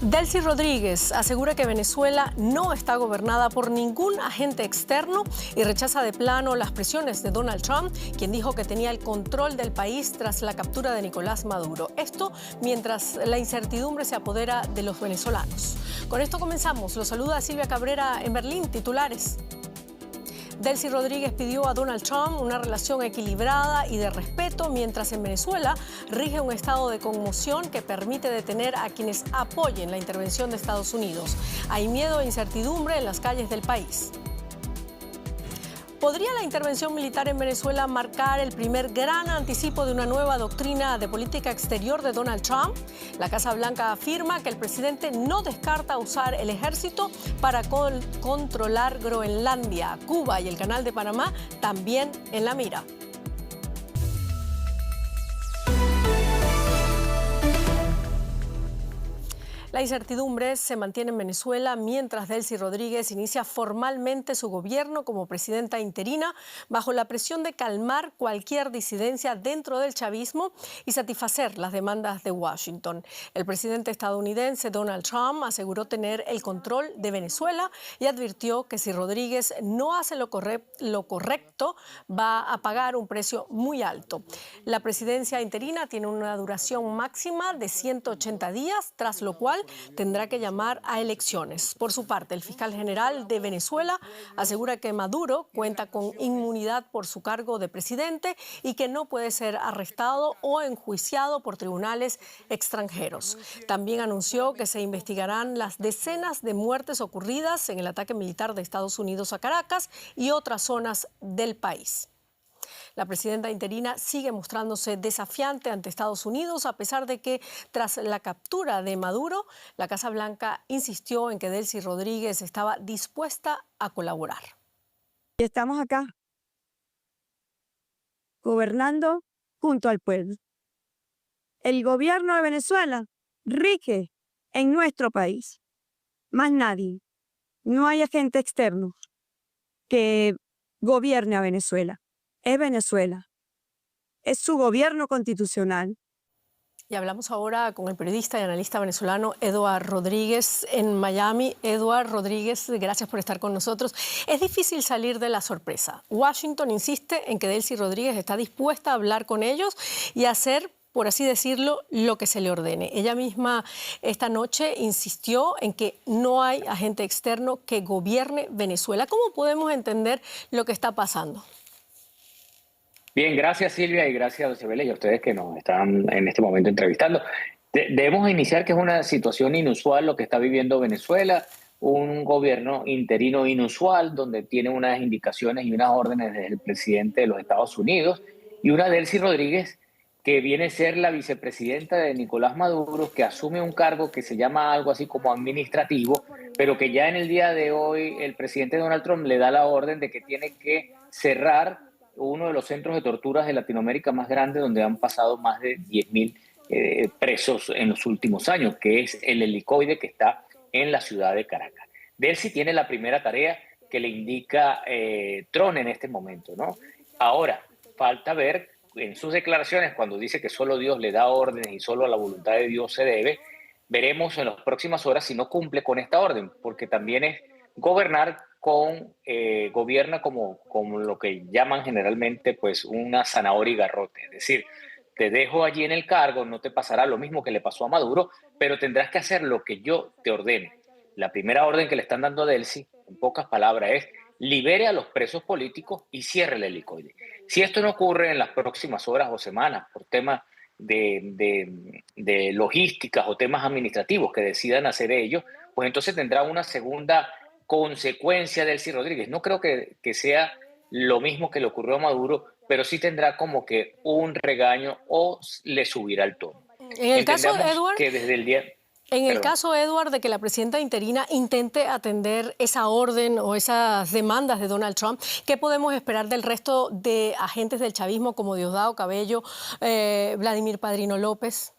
Delcy Rodríguez asegura que Venezuela no está gobernada por ningún agente externo y rechaza de plano las presiones de Donald Trump, quien dijo que tenía el control del país tras la captura de Nicolás Maduro. Esto mientras la incertidumbre se apodera de los venezolanos. Con esto comenzamos. Los saluda Silvia Cabrera en Berlín. Titulares. Delcy Rodríguez pidió a Donald Trump una relación equilibrada y de respeto, mientras en Venezuela rige un estado de conmoción que permite detener a quienes apoyen la intervención de Estados Unidos. Hay miedo e incertidumbre en las calles del país. ¿Podría la intervención militar en Venezuela marcar el primer gran anticipo de una nueva doctrina de política exterior de Donald Trump? La Casa Blanca afirma que el presidente no descarta usar el ejército para controlar Groenlandia. Cuba y el Canal de Panamá también en la mira. La incertidumbre se mantiene en Venezuela mientras Delcy Rodríguez inicia formalmente su gobierno como presidenta interina bajo la presión de calmar cualquier disidencia dentro del chavismo y satisfacer las demandas de Washington. El presidente estadounidense Donald Trump aseguró tener el control de Venezuela y advirtió que si Rodríguez no hace lo correcto, va a pagar un precio muy alto. La presidencia interina tiene una duración máxima de 180 días, tras lo cual tendrá que llamar a elecciones. Por su parte, el fiscal general de Venezuela asegura que Maduro cuenta con inmunidad por su cargo de presidente y que no puede ser arrestado o enjuiciado por tribunales extranjeros. También anunció que se investigarán las decenas de muertes ocurridas en el ataque militar de Estados Unidos a Caracas y otras zonas del país. La presidenta interina sigue mostrándose desafiante ante Estados Unidos, a pesar de que tras la captura de Maduro, la Casa Blanca insistió en que Delcy Rodríguez estaba dispuesta a colaborar. Y estamos acá, gobernando junto al pueblo. El gobierno de Venezuela rige en nuestro país, más nadie. No hay agente externo que gobierne a Venezuela. Es Venezuela, es su gobierno constitucional. Y hablamos ahora con el periodista y analista venezolano Eduard Rodríguez en Miami. Eduard Rodríguez, gracias por estar con nosotros. Es difícil salir de la sorpresa. Washington insiste en que Delcy Rodríguez está dispuesta a hablar con ellos y hacer, por así decirlo, lo que se le ordene. Ella misma esta noche insistió en que no hay agente externo que gobierne Venezuela. ¿Cómo podemos entender lo que está pasando? Bien, gracias Silvia y gracias a José y a ustedes que nos están en este momento entrevistando. Debemos iniciar que es una situación inusual lo que está viviendo Venezuela, un gobierno interino inusual donde tiene unas indicaciones y unas órdenes del presidente de los Estados Unidos y una Delcy Rodríguez que viene a ser la vicepresidenta de Nicolás Maduro, que asume un cargo que se llama algo así como administrativo, pero que ya en el día de hoy el presidente Donald Trump le da la orden de que tiene que cerrar uno de los centros de torturas de Latinoamérica más grandes, donde han pasado más de 10.000 presos en los últimos años, que es el Helicoide que está en la ciudad de Caracas. Delcy tiene la primera tarea que le indica Trump en este momento, ¿no? Ahora, falta ver en sus declaraciones, cuando dice que solo Dios le da órdenes y solo a la voluntad de Dios se debe, veremos en las próximas horas si no cumple con esta orden, porque también es gobernar gobierna como lo que llaman generalmente pues una zanahoria y garrote. Es decir, te dejo allí en el cargo, no te pasará lo mismo que le pasó a Maduro, pero tendrás que hacer lo que yo te ordene. La primera orden que le están dando a Delcy, en pocas palabras, es libere a los presos políticos y cierre el helicoide. Si esto no ocurre en las próximas horas o semanas por temas de logísticas o temas administrativos que decidan hacer ellos, pues entonces tendrá una segunda consecuencia de Delcy Rodríguez. No creo que sea lo mismo que le ocurrió a Maduro, pero sí tendrá como que un regaño o le subirá el tono. En el caso, Eduard, que desde el día... En el caso, Eduard, de que la presidenta interina intente atender esa orden o esas demandas de Donald Trump, ¿qué podemos esperar del resto de agentes del chavismo como Diosdado Cabello, Vladimir Padrino López?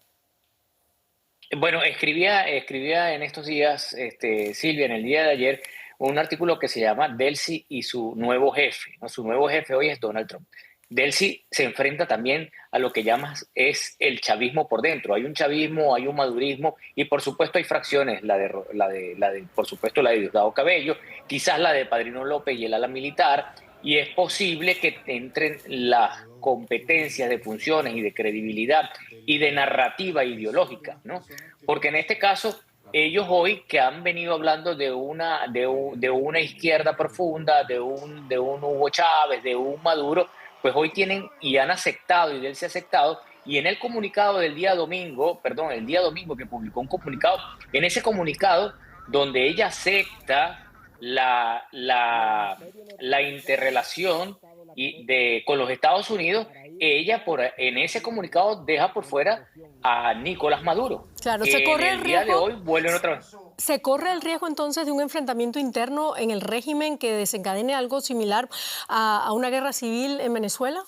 Bueno, escribía en estos días, Silvia, en el día de ayer, un artículo que se llama Delcy y su nuevo jefe, ¿no? Su nuevo jefe hoy es Donald Trump. Delcy se enfrenta también a lo que llamas es el chavismo por dentro. Hay un chavismo, hay un madurismo y por supuesto hay fracciones, por supuesto la de Diosdado Cabello, quizás la de Padrino López y el ala militar, y es posible que entren las competencias de funciones y de credibilidad y de narrativa ideológica, ¿no? Porque en este caso ellos hoy que han venido hablando de una izquierda profunda, de un Hugo Chávez, de un Maduro, pues hoy tienen y han aceptado, y él se ha aceptado, y en el comunicado del día domingo, perdón, el día domingo que publicó un comunicado, en ese comunicado donde ella acepta la interrelación con los Estados Unidos, ella en ese comunicado deja por fuera a Nicolás Maduro, Claro, se que en corre el el día de riesgo. hoy vuelven otra vez. ¿Se corre el riesgo entonces de un enfrentamiento interno en el régimen que desencadene algo similar a una guerra civil en Venezuela?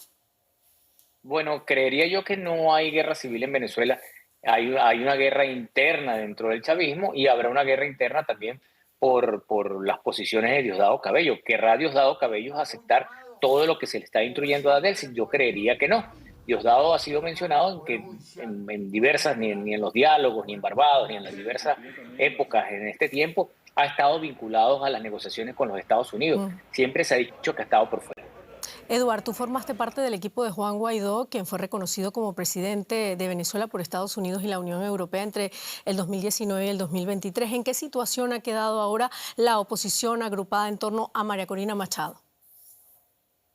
Bueno, creería yo que no hay guerra civil en Venezuela. Hay una guerra interna dentro del chavismo y habrá una guerra interna también por las posiciones de Diosdado Cabello. ¿Querrá Diosdado Cabello aceptar todo lo que se le está instruyendo a Delcy? Yo creería que no. Diosdado ha sido mencionado en diversas, ni en los diálogos, ni en Barbados, ni en las diversas épocas en este tiempo, ha estado vinculado a las negociaciones con los Estados Unidos. Siempre se ha dicho que ha estado por fuera. Eduard, tú formaste parte del equipo de Juan Guaidó, quien fue reconocido como presidente de Venezuela por Estados Unidos y la Unión Europea entre el 2019 y el 2023. ¿En qué situación ha quedado ahora la oposición agrupada en torno a María Corina Machado?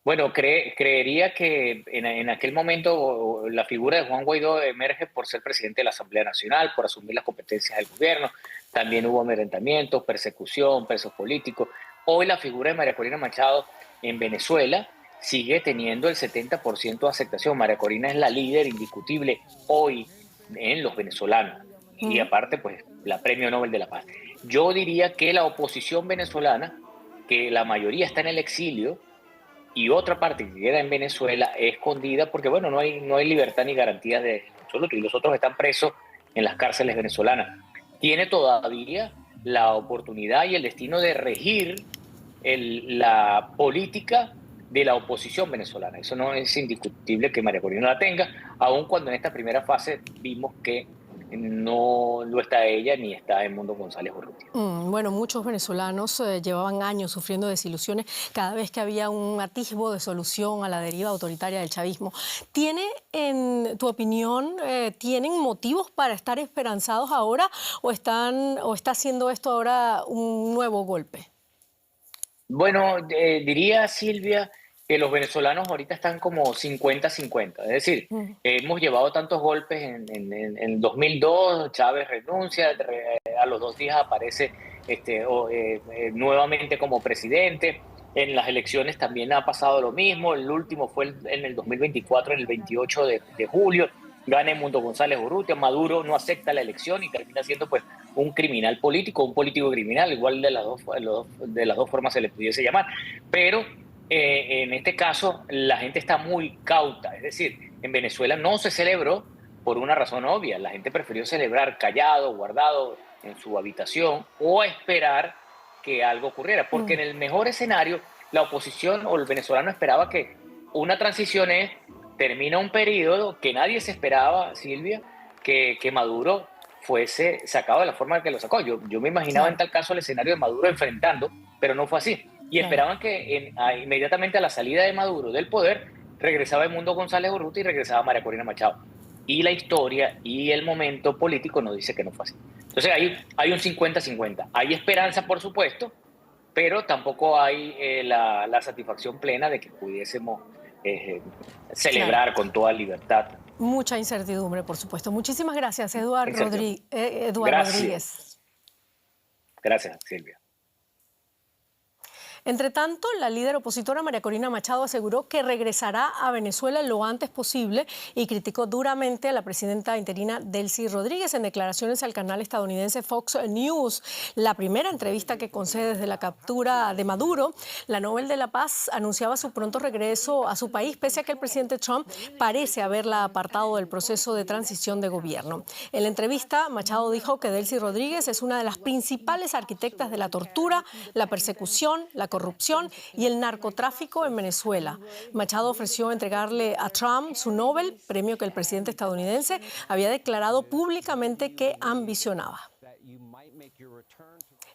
Bueno, creería que en aquel momento la figura de Juan Guaidó emerge por ser presidente de la Asamblea Nacional, por asumir las competencias del gobierno. También hubo amedrentamientos, persecución, presos políticos. Hoy la figura de María Corina Machado en Venezuela sigue teniendo el 70% de aceptación. María Corina es la líder indiscutible hoy en los venezolanos. Y aparte, pues, la Premio Nobel de la Paz. Yo diría que la oposición venezolana, que la mayoría está en el exilio, y otra parte que queda en Venezuela es escondida porque, bueno, no hay libertad ni garantías de absoluto, y los otros están presos en las cárceles venezolanas. Tiene todavía la oportunidad y el destino de regir la política de la oposición venezolana. Eso no es indiscutible que María Corina la tenga, aun cuando en esta primera fase vimos que no lo está ella ni está Edmundo González Urrutia. Bueno, muchos venezolanos llevaban años sufriendo desilusiones cada vez que había un atisbo de solución a la deriva autoritaria del chavismo. ¿Tiene, en tu opinión, tienen motivos para estar esperanzados ahora o está haciendo esto ahora un nuevo golpe? Bueno, diría Silvia que los venezolanos ahorita están como 50-50. Es decir, hemos llevado tantos golpes en 2002, Chávez renuncia, a los 2 días aparece nuevamente como presidente. En las elecciones también ha pasado lo mismo. El último fue en el 2024, en el 28 de julio. Gana Edmundo González Urrutia. Maduro no acepta la elección y termina siendo pues un criminal político, un político criminal, igual de las dos formas se le pudiese llamar. Pero en este caso la gente está muy cauta. Es decir, en Venezuela no se celebró por una razón obvia. La gente prefirió celebrar callado, guardado en su habitación o esperar que algo ocurriera. Porque en el mejor escenario, la oposición o el venezolano esperaba que una transición termina un periodo que nadie se esperaba, Silvia, que Maduro fuese sacado de la forma en que lo sacó. Yo me imaginaba en tal caso el escenario de Maduro enfrentando, pero no fue así. Y esperaban que inmediatamente a la salida de Maduro del poder regresaba Edmundo González Urrutia y regresaba María Corina Machado. Y la historia y el momento político nos dice que no fue así. Entonces hay un 50-50. Hay esperanza, por supuesto, pero tampoco hay la satisfacción plena de que pudiésemos celebrar con toda libertad. Mucha incertidumbre, por supuesto. Muchísimas gracias, Eduard Rodríguez. Gracias, Silvia. Entre tanto, la líder opositora María Corina Machado aseguró que regresará a Venezuela lo antes posible y criticó duramente a la presidenta interina Delcy Rodríguez en declaraciones al canal estadounidense Fox News. La primera entrevista que concede desde la captura de Maduro, la Nobel de la Paz anunciaba su pronto regreso a su país, pese a que el presidente Trump parece haberla apartado del proceso de transición de gobierno. En la entrevista, Machado dijo que Delcy Rodríguez es una de las principales arquitectas de la tortura, la persecución, la corrupción corrupción y el narcotráfico en Venezuela. Machado ofreció entregarle a Trump su Nobel, premio que el presidente estadounidense había declarado públicamente que ambicionaba.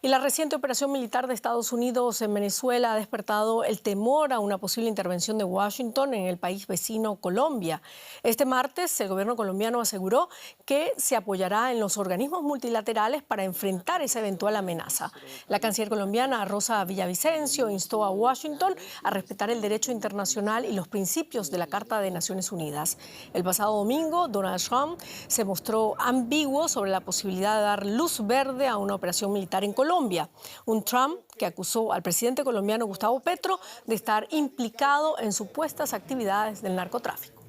Y la reciente operación militar de Estados Unidos en Venezuela ha despertado el temor a una posible intervención de Washington en el país vecino Colombia. Este martes, el gobierno colombiano aseguró que se apoyará en los organismos multilaterales para enfrentar esa eventual amenaza. La canciller colombiana Rosa Villavicencio instó a Washington a respetar el derecho internacional y los principios de la Carta de Naciones Unidas. El pasado domingo, Donald Trump se mostró ambiguo sobre la posibilidad de dar luz verde a una operación militar en Colombia. Un Trump que acusó al presidente colombiano Gustavo Petro de estar implicado en supuestas actividades del narcotráfico.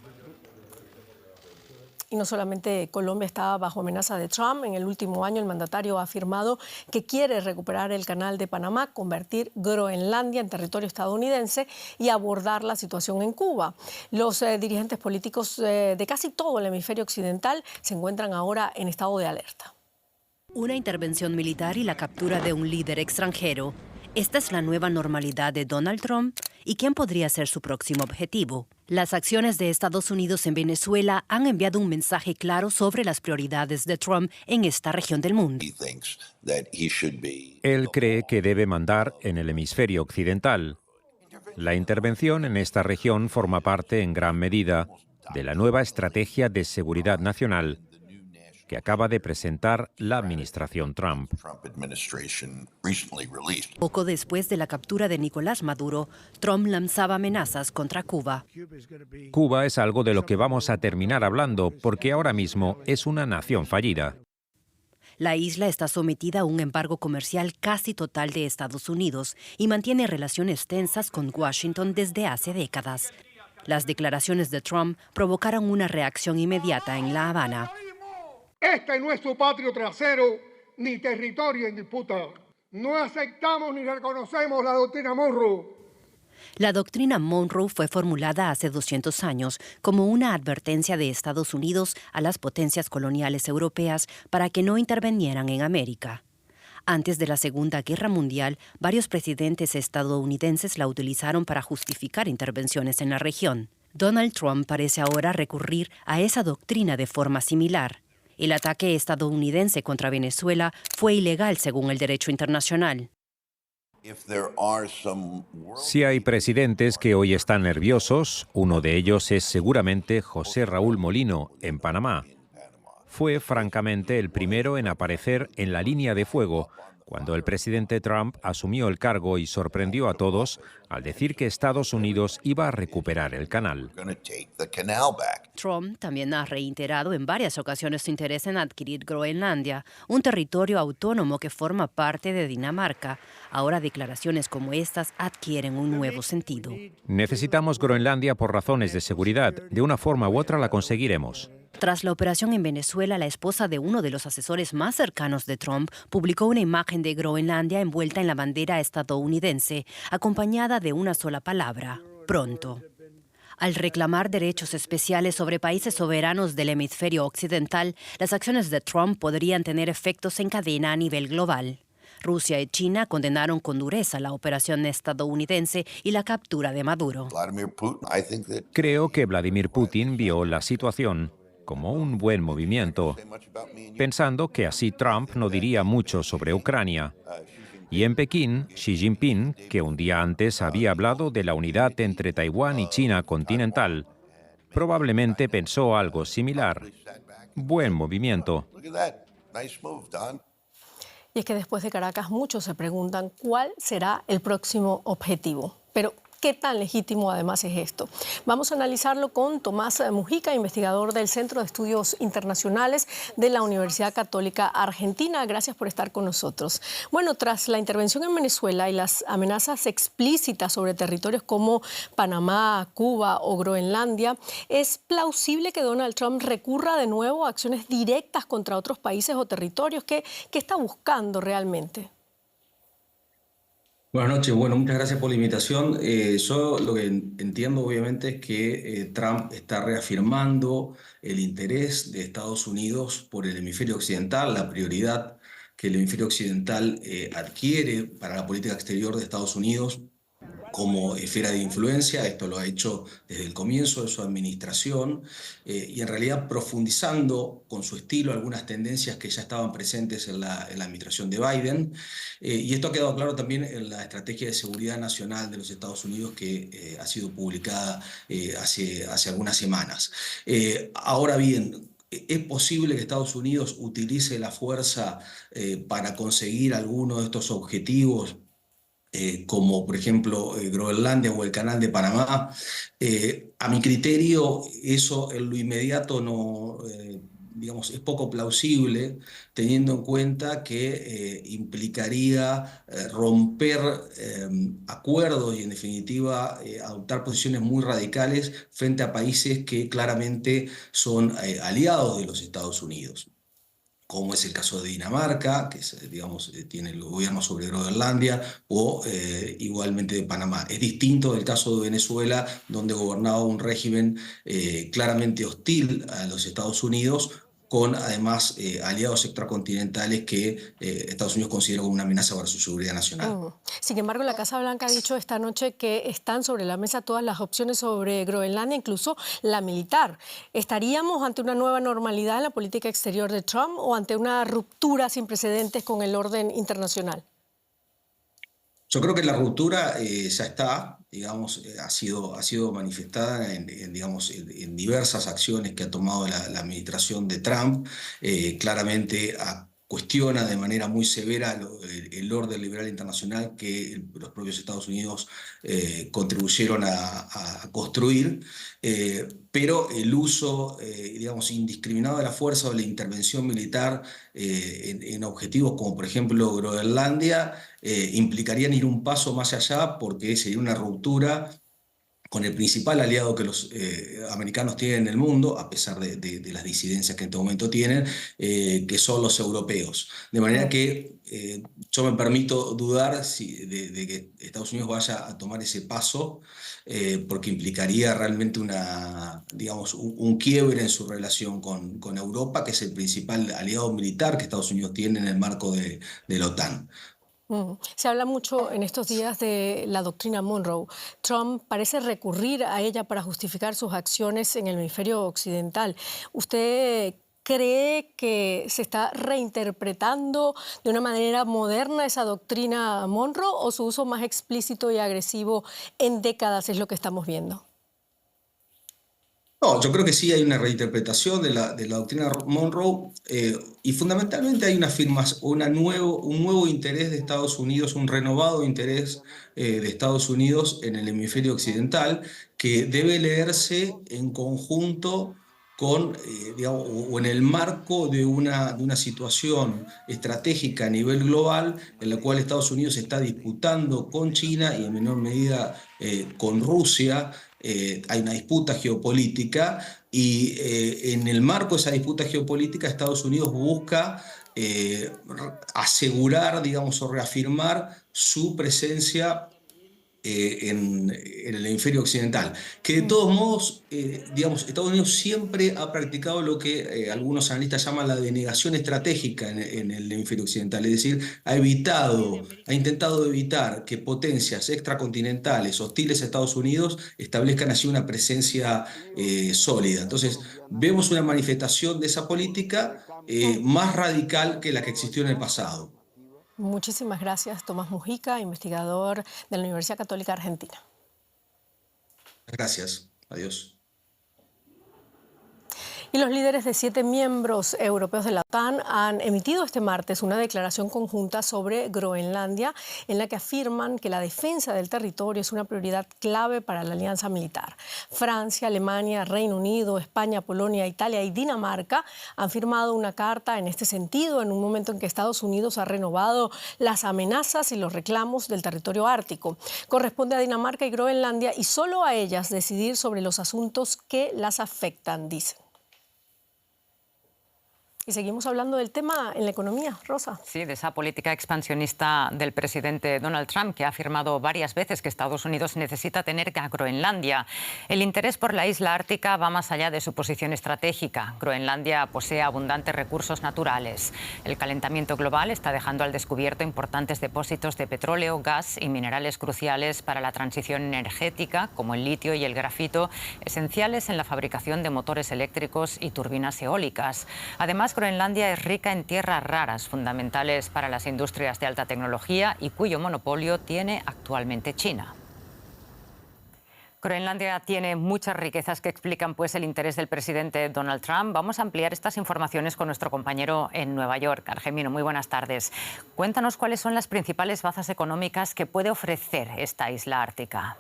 Y no solamente Colombia estaba bajo amenaza de Trump. En el último año el mandatario ha afirmado que quiere recuperar el canal de Panamá, convertir Groenlandia en territorio estadounidense y abordar la situación en Cuba. Los dirigentes políticos de casi todo el hemisferio occidental se encuentran ahora en estado de alerta. Una intervención militar y la captura de un líder extranjero. ¿Esta es la nueva normalidad de Donald Trump? ¿Y quién podría ser su próximo objetivo? Las acciones de Estados Unidos en Venezuela han enviado un mensaje claro sobre las prioridades de Trump en esta región del mundo. Él cree que debe mandar en el hemisferio occidental. La intervención en esta región forma parte en gran medida de la nueva estrategia de seguridad nacional que acaba de presentar la administración Trump. Poco después de la captura de Nicolás Maduro, Trump lanzaba amenazas contra Cuba. Cuba es algo de lo que vamos a terminar hablando porque ahora mismo es una nación fallida. La isla está sometida a un embargo comercial casi total de Estados Unidos y mantiene relaciones tensas con Washington desde hace décadas. Las declaraciones de Trump provocaron una reacción inmediata en La Habana. Este es nuestro patrio trasero, ni territorio en disputa. No aceptamos ni reconocemos la doctrina Monroe. La doctrina Monroe fue formulada hace 200 años como una advertencia de Estados Unidos a las potencias coloniales europeas para que no intervinieran en América. Antes de la Segunda Guerra Mundial, varios presidentes estadounidenses la utilizaron para justificar intervenciones en la región. Donald Trump parece ahora recurrir a esa doctrina de forma similar. El ataque estadounidense contra Venezuela fue ilegal según el derecho internacional. Si hay presidentes que hoy están nerviosos, uno de ellos es seguramente José Raúl Molino, en Panamá. Fue francamente el primero en aparecer en la línea de fuego cuando el presidente Trump asumió el cargo y sorprendió a todos al decir que Estados Unidos iba a recuperar el canal. Trump también ha reiterado en varias ocasiones su interés en adquirir Groenlandia, un territorio autónomo que forma parte de Dinamarca. Ahora declaraciones como estas adquieren un nuevo sentido. Necesitamos Groenlandia por razones de seguridad. De una forma u otra la conseguiremos. Tras la operación en Venezuela, la esposa de uno de los asesores más cercanos de Trump publicó una imagen de Groenlandia envuelta en la bandera estadounidense, acompañada de una sola palabra: pronto. Al reclamar derechos especiales sobre países soberanos del hemisferio occidental, las acciones de Trump podrían tener efectos en cadena a nivel global. Rusia y China condenaron con dureza la operación estadounidense y la captura de Maduro. Creo que Vladimir Putin vio la situación como un buen movimiento, pensando que así Trump no diría mucho sobre Ucrania. Y en Pekín, Xi Jinping, que un día antes había hablado de la unidad entre Taiwán y China continental, probablemente pensó algo similar. Buen movimiento. Y es que después de Caracas muchos se preguntan cuál será el próximo objetivo. Pero ¿qué tan legítimo además es esto? Vamos a analizarlo con Tomás Mujica, investigador del Centro de Estudios Internacionales de la Universidad Católica Argentina. Gracias por estar con nosotros. Bueno, tras la intervención en Venezuela y las amenazas explícitas sobre territorios como Panamá, Cuba o Groenlandia, ¿es plausible que Donald Trump recurra de nuevo a acciones directas contra otros países o territorios? ¿Qué está buscando realmente? Buenas noches. Bueno, muchas gracias por la invitación. Yo lo que entiendo obviamente es que Trump está reafirmando el interés de Estados Unidos por el hemisferio occidental, la prioridad que que el hemisferio occidental adquiere para la política exterior de Estados Unidos como esfera de influencia. Esto lo ha hecho desde el comienzo de su administración y en realidad profundizando con su estilo algunas tendencias que ya estaban presentes en la administración de Biden. Y esto ha quedado claro también en la Estrategia de Seguridad Nacional de los Estados Unidos que ha sido publicada hace algunas semanas. Ahora bien, ¿es posible que Estados Unidos utilice la fuerza para conseguir alguno de estos objetivos? Como por ejemplo Groenlandia o el Canal de Panamá. A mi criterio, eso en lo inmediato no, digamos, es poco plausible, teniendo en cuenta que implicaría romper acuerdos y en definitiva adoptar posiciones muy radicales frente a países que claramente son aliados de los Estados Unidos, como es el caso de Dinamarca, que digamos, tiene el gobierno sobre Groenlandia, o igualmente de Panamá. Es distinto del caso de Venezuela, donde gobernaba un régimen claramente hostil a los Estados Unidos, con además aliados extracontinentales que Estados Unidos considera como una amenaza para su seguridad nacional. Sin embargo, la Casa Blanca ha dicho esta noche que están sobre la mesa todas las opciones sobre Groenlandia, incluso la militar. ¿Estaríamos ante una nueva normalidad en la política exterior de Trump o ante una ruptura sin precedentes con el orden internacional? Yo creo que la ruptura ya está, digamos, ha sido manifestada digamos, en diversas acciones que ha tomado la administración de Trump. Claramente cuestiona de manera muy severa el orden liberal internacional que los propios Estados Unidos contribuyeron a construir, pero el uso, digamos, indiscriminado de la fuerza o de la intervención militar en objetivos como por ejemplo Groenlandia implicarían ir un paso más allá, porque sería una ruptura con el principal aliado que los americanos tienen en el mundo, a pesar de las disidencias que en este momento tienen, que son los europeos. De manera que yo me permito dudar de que Estados Unidos vaya a tomar ese paso, porque implicaría realmente digamos, un quiebre en su relación con Europa, que es el principal aliado militar que Estados Unidos tiene en el marco de la OTAN. Se habla mucho en estos días de la doctrina Monroe. Trump parece recurrir a ella para justificar sus acciones en el hemisferio occidental. ¿Usted cree que se está reinterpretando de una manera moderna esa doctrina Monroe o su uso más explícito y agresivo en décadas es lo que estamos viendo? No, yo creo que sí hay una reinterpretación de la doctrina Monroe y fundamentalmente hay un nuevo interés de Estados Unidos, un renovado interés de Estados Unidos en el hemisferio occidental que debe leerse en conjunto con, digamos, o en el marco de una situación estratégica a nivel global en la cual Estados Unidos está disputando con China y en menor medida con Rusia. Hay una disputa geopolítica y en el marco de esa disputa geopolítica Estados Unidos busca asegurar, digamos, o reafirmar su presencia en el hemisferio occidental, que de todos modos, digamos, Estados Unidos siempre ha practicado lo que algunos analistas llaman la denegación estratégica en el hemisferio occidental, es decir, ha intentado evitar que potencias extracontinentales hostiles a Estados Unidos establezcan así una presencia sólida. Entonces, vemos una manifestación de esa política más radical que la que existió en el pasado. Muchísimas gracias, Tomás Mujica, investigador de la Universidad Católica Argentina. Gracias. Adiós. Y los líderes de 7 miembros europeos de la OTAN han emitido este martes una declaración conjunta sobre Groenlandia en la que afirman que la defensa del territorio es una prioridad clave para la alianza militar. Francia, Alemania, Reino Unido, España, Polonia, Italia y Dinamarca han firmado una carta en este sentido en un momento en que Estados Unidos ha renovado las amenazas y los reclamos del territorio ártico. Corresponde a Dinamarca y Groenlandia y solo a ellas decidir sobre los asuntos que las afectan, dicen. Y seguimos hablando del tema en la economía, Rosa. Sí, de esa política expansionista del presidente Donald Trump, que ha afirmado varias veces que Estados Unidos necesita tener a Groenlandia. El interés por la isla ártica va más allá de su posición estratégica. Groenlandia posee abundantes recursos naturales. El calentamiento global está dejando al descubierto importantes depósitos de petróleo, gas y minerales cruciales para la transición energética, como el litio y el grafito, esenciales en la fabricación de motores eléctricos y turbinas eólicas. Además, Groenlandia es rica en tierras raras, fundamentales para las industrias de alta tecnología y cuyo monopolio tiene actualmente China. Groenlandia tiene muchas riquezas que explican pues el interés del presidente Donald Trump. Vamos a ampliar estas informaciones con nuestro compañero en Nueva York, Argemino. Muy buenas tardes. Cuéntanos cuáles son las principales bazas económicas que puede ofrecer esta isla ártica.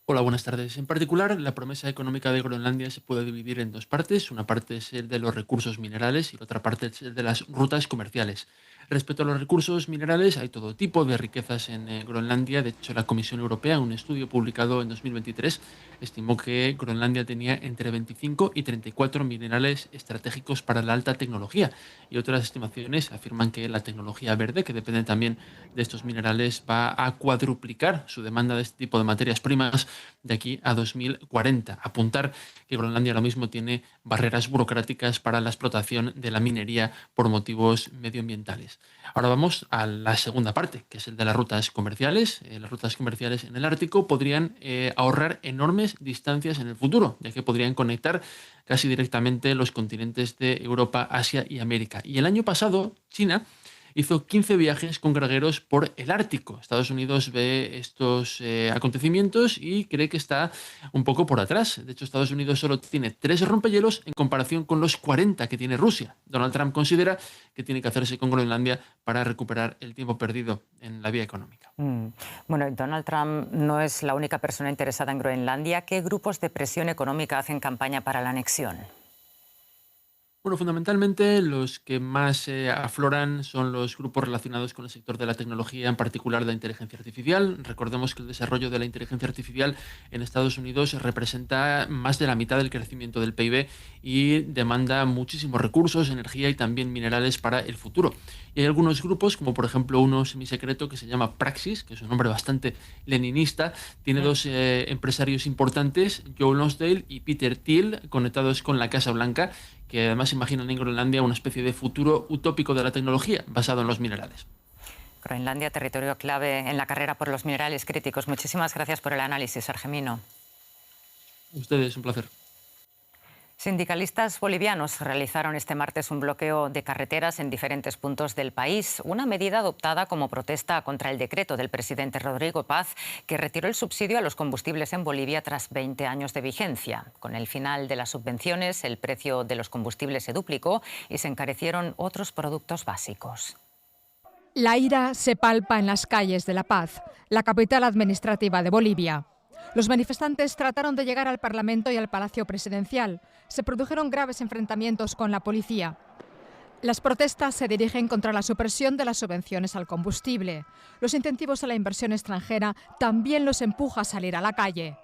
Hola, buenas tardes. En particular, la promesa económica de Groenlandia se puede dividir en dos partes. Una parte es el de los recursos minerales y la otra parte es el de las rutas comerciales. Respecto a los recursos minerales, hay todo tipo de riquezas en Groenlandia. De hecho, la Comisión Europea, en un estudio publicado en 2023, estimó que Groenlandia tenía entre 25 y 34 minerales estratégicos para la alta tecnología. Y otras estimaciones afirman que la tecnología verde, que depende también de estos minerales, va a cuadruplicar su demanda de este tipo de materias primas de aquí a 2040. Apuntar que Groenlandia ahora mismo tiene barreras burocráticas para la explotación de la minería por motivos medioambientales. Ahora vamos a la segunda parte, que es el de las rutas comerciales. Las rutas comerciales en el Ártico podrían ahorrar enormes distancias en el futuro, ya que podrían conectar casi directamente los continentes de Europa, Asia y América. Y el año pasado, China hizo 15 viajes con cargueros por el Ártico. Estados Unidos ve estos acontecimientos y cree que está un poco por atrás. De hecho, Estados Unidos solo tiene 3 rompehielos en comparación con los 40 que tiene Rusia. Donald Trump considera que tiene que hacerse con Groenlandia para recuperar el tiempo perdido en la vía económica. Bueno, Donald Trump no es la única persona interesada en Groenlandia. ¿Qué grupos de presión económica hacen campaña para la anexión? Bueno, fundamentalmente los que más afloran son los grupos relacionados con el sector de la tecnología, en particular de la inteligencia artificial. Recordemos que el desarrollo de la inteligencia artificial en Estados Unidos representa más de la mitad del crecimiento del PIB y demanda muchísimos recursos, energía y también minerales para el futuro. Y hay algunos grupos, como por ejemplo uno semisecreto que se llama Praxis, que es un nombre bastante leninista. Tiene 2 empresarios importantes, Joe Lonsdale y Peter Thiel, conectados con la Casa Blanca, que además imaginan en Groenlandia una especie de futuro utópico de la tecnología basado en los minerales. Groenlandia, territorio clave en la carrera por los minerales críticos. Muchísimas gracias por el análisis, Argemino. Ustedes, un placer. Sindicalistas bolivianos realizaron este martes un bloqueo de carreteras en diferentes puntos del país, una medida adoptada como protesta contra el decreto del presidente Rodrigo Paz, que retiró el subsidio a los combustibles en Bolivia tras 20 años de vigencia. Con el final de las subvenciones, el precio de los combustibles se duplicó y se encarecieron otros productos básicos. La ira se palpa en las calles de La Paz, la capital administrativa de Bolivia. Los manifestantes trataron de llegar al Parlamento y al Palacio Presidencial. Se produjeron graves enfrentamientos con la policía. Las protestas se dirigen contra la supresión de las subvenciones al combustible. Los incentivos a la inversión extranjera también los empuja a salir a la calle.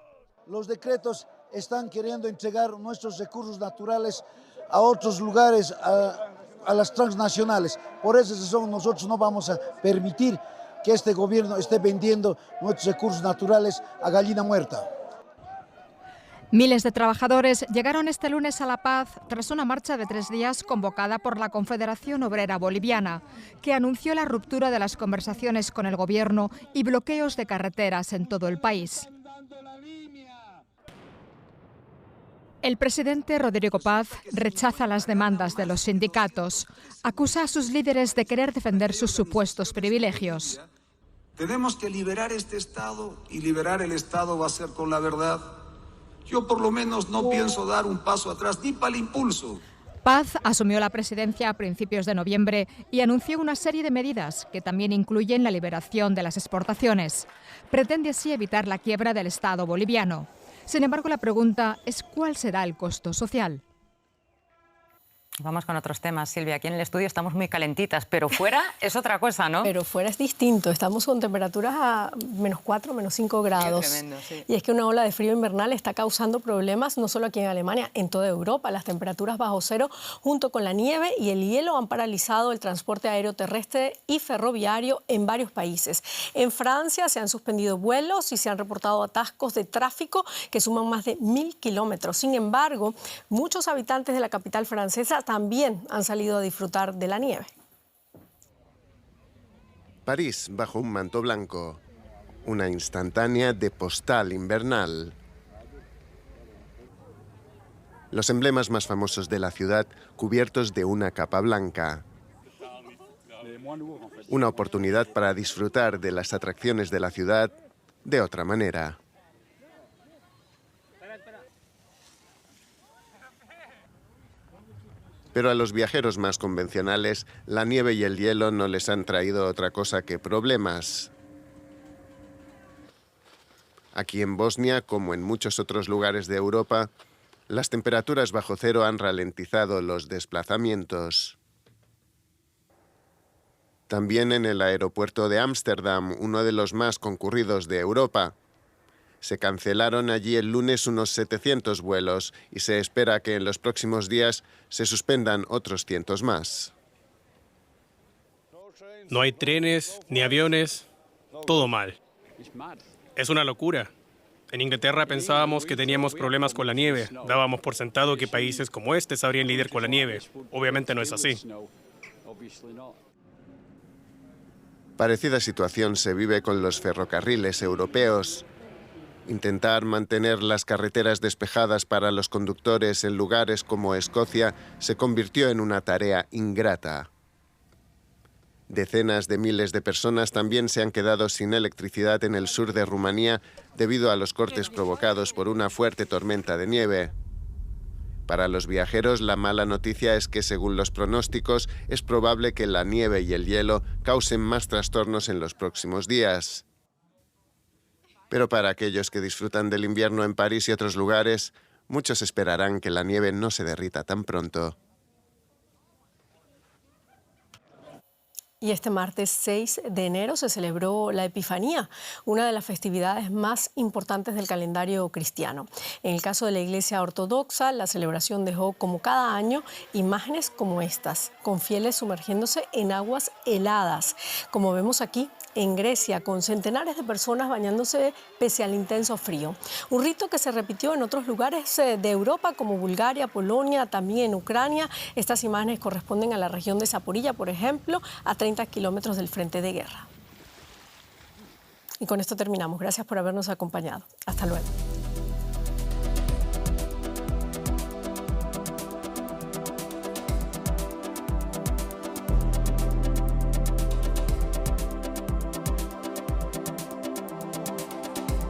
Los decretos están queriendo entregar nuestros recursos naturales a otros lugares, a las transnacionales. Por esa razón nosotros no vamos a permitir que este gobierno esté vendiendo nuestros recursos naturales a gallina muerta. Miles de trabajadores llegaron este lunes a La Paz tras una marcha de 3 días convocada por la Confederación Obrera Boliviana, que anunció la ruptura de las conversaciones con el gobierno y bloqueos de carreteras en todo el país. El presidente Rodrigo Paz rechaza las demandas de los sindicatos. Acusa a sus líderes de querer defender sus supuestos privilegios. Tenemos que liberar este Estado y liberar el Estado va a ser con la verdad. Yo por lo menos no pienso dar un paso atrás ni para el impulso. Paz asumió la presidencia a principios de noviembre y anunció una serie de medidas que también incluyen la liberación de las exportaciones. Pretende así evitar la quiebra del Estado boliviano. Sin embargo, la pregunta es ¿cuál será el costo social? Vamos con otros temas, Silvia. Aquí en el estudio estamos muy calentitas, pero fuera es otra cosa, ¿no? Pero fuera es distinto. Estamos con temperaturas a -4, -5 grados. Qué tremendo, sí. Y es que una ola de frío invernal está causando problemas no solo aquí en Alemania, en toda Europa. Las temperaturas bajo cero, junto con la nieve y el hielo, han paralizado el transporte aéreo, terrestre y ferroviario en varios países. En Francia se han suspendido vuelos y se han reportado atascos de tráfico que suman más de 1000 kilómetros. Sin embargo, muchos habitantes de la capital francesa también han salido a disfrutar de la nieve. París bajo un manto blanco, una instantánea de postal invernal. Los emblemas más famosos de la ciudad cubiertos de una capa blanca. Una oportunidad para disfrutar de las atracciones de la ciudad de otra manera. Pero a los viajeros más convencionales, la nieve y el hielo no les han traído otra cosa que problemas. Aquí en Bosnia, como en muchos otros lugares de Europa, las temperaturas bajo cero han ralentizado los desplazamientos. También en el aeropuerto de Ámsterdam, uno de los más concurridos de Europa. Se cancelaron allí el lunes unos 700 vuelos y se espera que en los próximos días se suspendan otros cientos más. No hay trenes ni aviones, todo mal. Es una locura. En Inglaterra pensábamos que teníamos problemas con la nieve. Dábamos por sentado que países como este sabrían lidiar con la nieve. Obviamente no es así. Parecida situación se vive con los ferrocarriles europeos. Intentar mantener las carreteras despejadas para los conductores en lugares como Escocia se convirtió en una tarea ingrata. Decenas de miles de personas también se han quedado sin electricidad en el sur de Rumanía debido a los cortes provocados por una fuerte tormenta de nieve. Para los viajeros, la mala noticia es que, según los pronósticos, es probable que la nieve y el hielo causen más trastornos en los próximos días. Pero para aquellos que disfrutan del invierno en París y otros lugares, muchos esperarán que la nieve no se derrita tan pronto. Y este martes 6 de enero se celebró la Epifanía, una de las festividades más importantes del calendario cristiano. En el caso de la Iglesia Ortodoxa, la celebración dejó, como cada año, imágenes como estas, con fieles sumergiéndose en aguas heladas, como vemos aquí en Grecia, con centenares de personas bañándose pese al intenso frío. Un rito que se repitió en otros lugares de Europa, como Bulgaria, Polonia, también en Ucrania. Estas imágenes corresponden a la región de Zaporilla, por ejemplo, a 30 kilómetros del frente de guerra. Y con esto terminamos. Gracias por habernos acompañado. Hasta luego.